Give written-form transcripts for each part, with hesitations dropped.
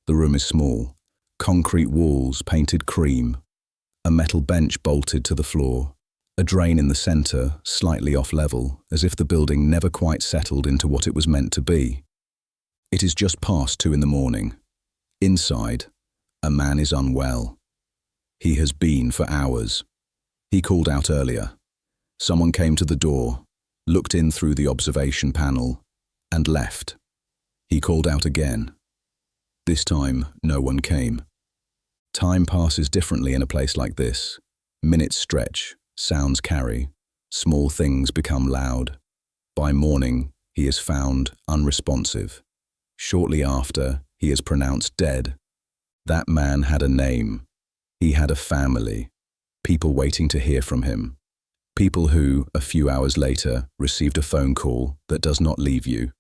The room is small. Concrete walls painted cream. A metal bench bolted to the floor. A drain in the center, slightly off level, as if the building never quite settled into what it was meant to be. It is just past 2 in the morning. Inside, a man is unwell. He has been for hours. He called out earlier. Someone came to the door, looked in through the observation panel, and left. He called out again. This time, no one came. Time passes differently in a place like this. Minutes stretch, sounds carry, small things become loud. By morning, he is found unresponsive. Shortly after, he is pronounced dead. That man had a name. He had a family. People waiting to hear from him. People who, a few hours later, received a phone call that does not leave you.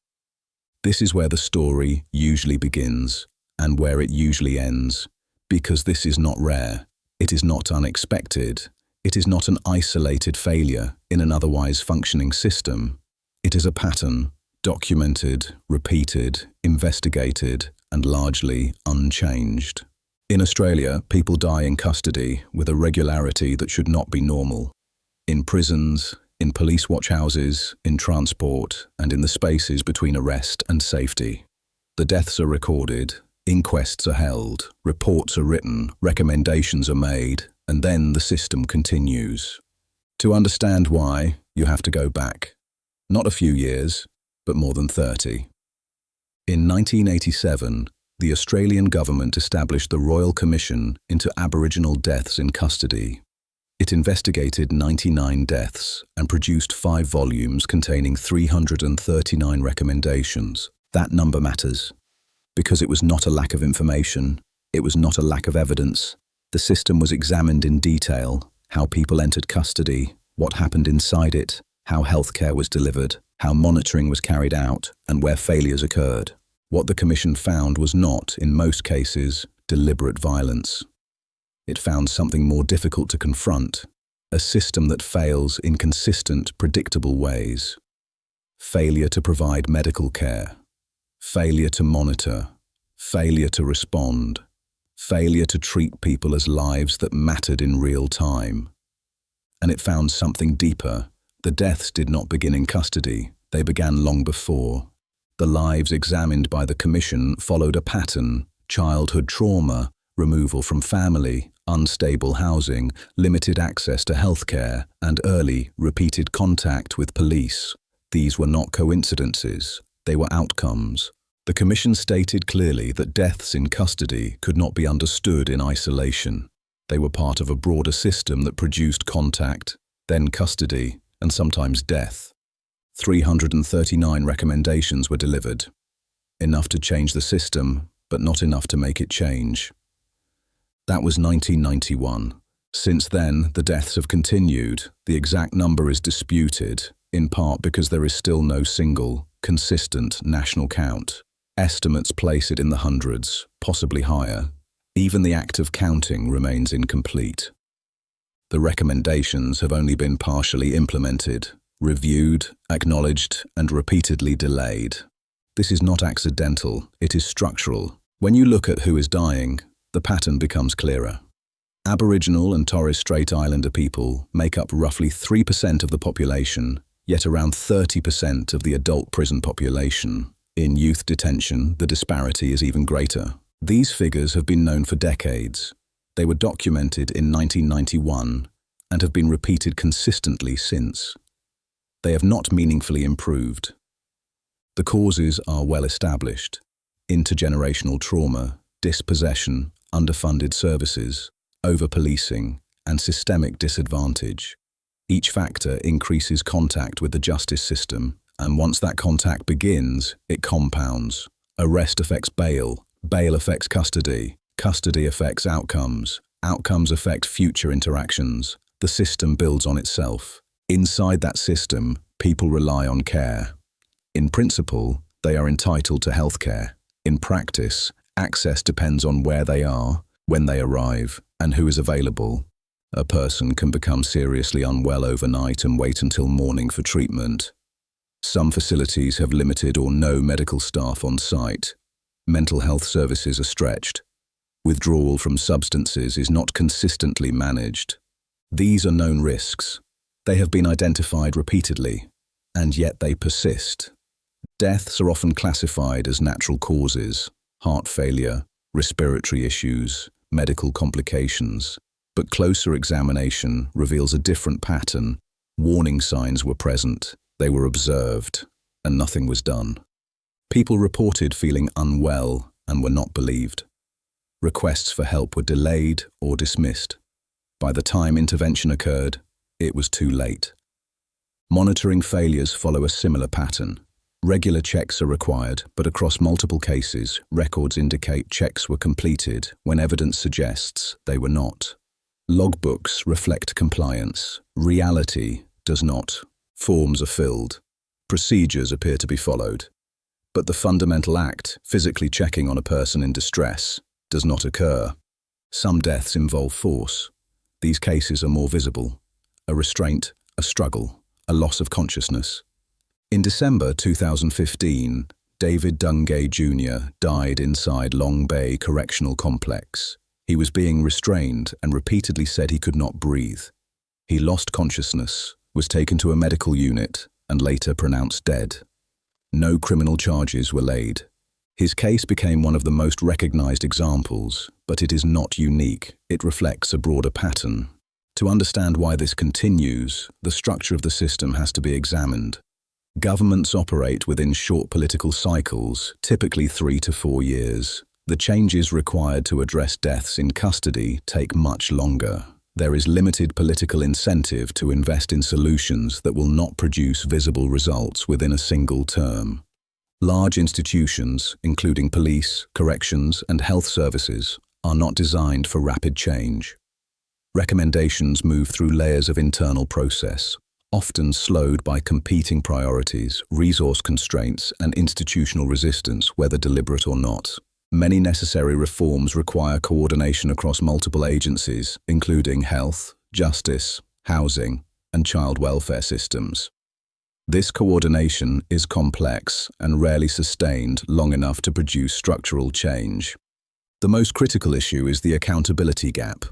This is where the story usually begins and where it usually ends, because this is not rare. It is not unexpected. It is not an isolated failure in an otherwise functioning system. It is a pattern, documented, repeated, investigated, and largely unchanged. In Australia, people die in custody with a regularity that should not be normal. In prisons, in police watchhouses, in transport, and in the spaces between arrest and safety. The deaths are recorded, inquests are held, reports are written, recommendations are made, and then the system continues. To understand why, you have to go back. Not a few years, but more than 30. In 1987, the Australian government established the Royal Commission into Aboriginal Deaths in Custody. It investigated 99 deaths and produced 5 volumes containing 339 recommendations. That number matters. Because it was not a lack of information, it was not a lack of evidence. The system was examined in detail: how people entered custody, what happened inside it, how healthcare was delivered, how monitoring was carried out, and where failures occurred. What the Commission found was not, in most cases, deliberate violence. It found something more difficult to confront: a system that fails in consistent, predictable ways. Failure to provide medical care, failure to monitor, failure to respond, failure to treat people as lives that mattered in real time. And it found something deeper. The deaths did not begin in custody, they began long before. The lives examined by the Commission followed a pattern: childhood trauma, removal from family, unstable housing, limited access to healthcare, and early, repeated contact with police. These were not coincidences, they were outcomes. The Commission stated clearly that deaths in custody could not be understood in isolation. They were part of a broader system that produced contact, then custody, and sometimes death. 339 recommendations were delivered. Enough to change the system, but not enough to make it change. That was 1991. Since then, the deaths have continued. The exact number is disputed, in part because there is still no single, consistent national count. Estimates place it in the hundreds, possibly higher. Even the act of counting remains incomplete. The recommendations have only been partially implemented, reviewed, acknowledged, and repeatedly delayed. This is not accidental, it is structural. When you look at who is dying, the pattern becomes clearer. Aboriginal and Torres Strait Islander people make up roughly 3% of the population, yet around 30% of the adult prison population. In youth detention, the disparity is even greater. These figures have been known for decades. They were documented in 1991 and have been repeated consistently since. They have not meaningfully improved. The causes are well established: intergenerational trauma, dispossession, underfunded services, over-policing, and systemic disadvantage. Each factor increases contact with the justice system, and once that contact begins, it compounds. Arrest affects bail, bail affects custody, custody affects outcomes, outcomes affect future interactions. The system builds on itself. Inside that system, people rely on care. In principle, they are entitled to healthcare. In practice, access depends on where they are, when they arrive, and who is available. A person can become seriously unwell overnight and wait until morning for treatment. Some facilities have limited or no medical staff on site. Mental health services are stretched. Withdrawal from substances is not consistently managed. These are known risks. They have been identified repeatedly, and yet they persist. Deaths are often classified as natural causes, heart failure, respiratory issues, medical complications, but closer examination reveals a different pattern. Warning signs were present, they were observed, and nothing was done. People reported feeling unwell and were not believed. Requests for help were delayed or dismissed. By the time intervention occurred, it was too late. Monitoring failures follow a similar pattern. Regular checks are required, but across multiple cases, records indicate checks were completed when evidence suggests they were not. Logbooks reflect compliance. Reality does not. Forms are filled. Procedures appear to be followed. But the fundamental act, physically checking on a person in distress, does not occur. Some deaths involve force. These cases are more visible. A restraint, a struggle, a loss of consciousness. In December 2015, David Dungay Jr. died inside Long Bay Correctional Complex. He was being restrained and repeatedly said he could not breathe. He lost consciousness, was taken to a medical unit, and later pronounced dead. No criminal charges were laid. His case became one of the most recognized examples, but it is not unique. It reflects a broader pattern. To understand why this continues, the structure of the system has to be examined. Governments operate within short political cycles, typically 3 to 4 years. The changes required to address deaths in custody take much longer. There is limited political incentive to invest in solutions that will not produce visible results within a single term. Large institutions, including police, corrections, and health services, are not designed for rapid change. Recommendations move through layers of internal process, often slowed by competing priorities, resource constraints, and institutional resistance, whether deliberate or not. Many necessary reforms require coordination across multiple agencies, including health, justice, housing, and child welfare systems. This coordination is complex and rarely sustained long enough to produce structural change. The most critical issue is the accountability gap.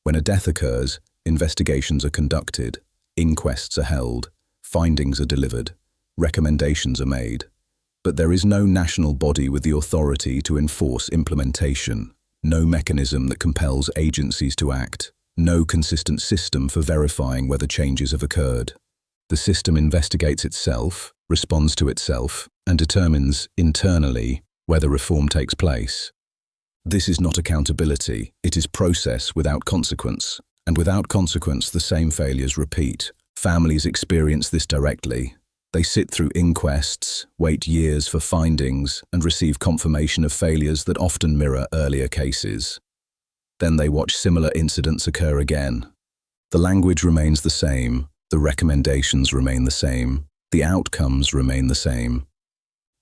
When a death occurs, investigations are conducted, inquests are held, findings are delivered, recommendations are made. But there is no national body with the authority to enforce implementation, no mechanism that compels agencies to act, no consistent system for verifying whether changes have occurred. The system investigates itself, responds to itself, and determines internally whether reform takes place. This is not accountability, it is process without consequence, and without consequence the same failures repeat. Families experience this directly. They sit through inquests, wait years for findings, and receive confirmation of failures that often mirror earlier cases. Then they watch similar incidents occur again. The language remains the same, the recommendations remain the same, the outcomes remain the same.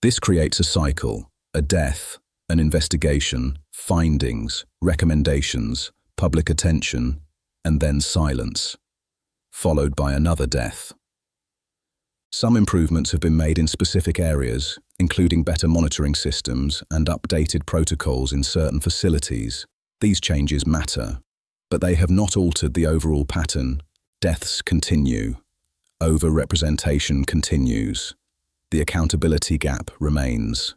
This creates a cycle, a death, an investigation, findings, recommendations, public attention, and then silence, followed by another death. Some improvements have been made in specific areas, including better monitoring systems and updated protocols in certain facilities. These changes matter, but they have not altered the overall pattern. Deaths continue. Overrepresentation continues. The accountability gap remains.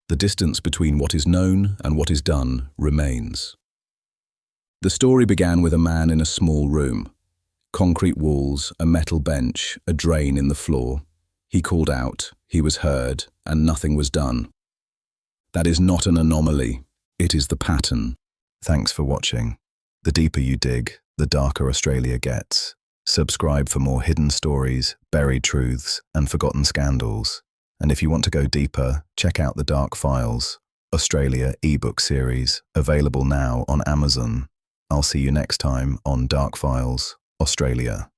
The distance between what is known and what is done remains. The story began with a man in a small room. Concrete walls, a metal bench, a drain in the floor. He called out, he was heard, and nothing was done. That is not an anomaly, it is the pattern. Thanks for watching. The deeper you dig, the darker Australia gets. Subscribe for more hidden stories, buried truths, and forgotten scandals. And if you want to go deeper, check out the Dark Files, Australia ebook series, available now on Amazon. I'll see you next time on Dark Files, Australia.